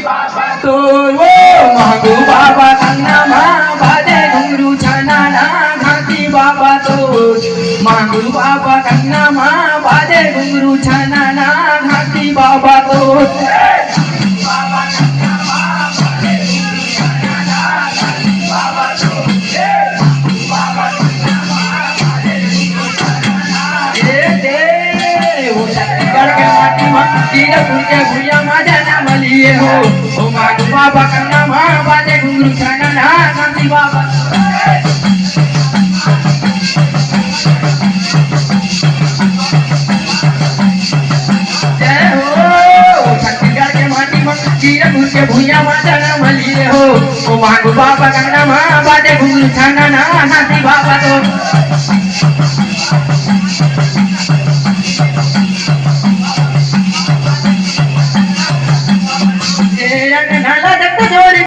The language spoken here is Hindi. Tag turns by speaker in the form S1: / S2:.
S1: तो वो मांगू बाबा कंगना माँ बाजे घुंगरू छाना ना घाटी बाबा तो मांगू बाबा कंगना माँ बाजे घुंगरू छाना ना घाटी बाबा तो भूया माझ्या नाम लिए हो ओ मागू बाबा कंगना माँ बाजे घुंगरू छाना ना घाटी बाबा जय हो छत्तीसगढ़ के माटी में कीरतपुर के भूया माझ्या नाम लिए हो ओ मागू बाबा कंगना माँ बाजे घुंगरू छाना ना घाटी बाबा तो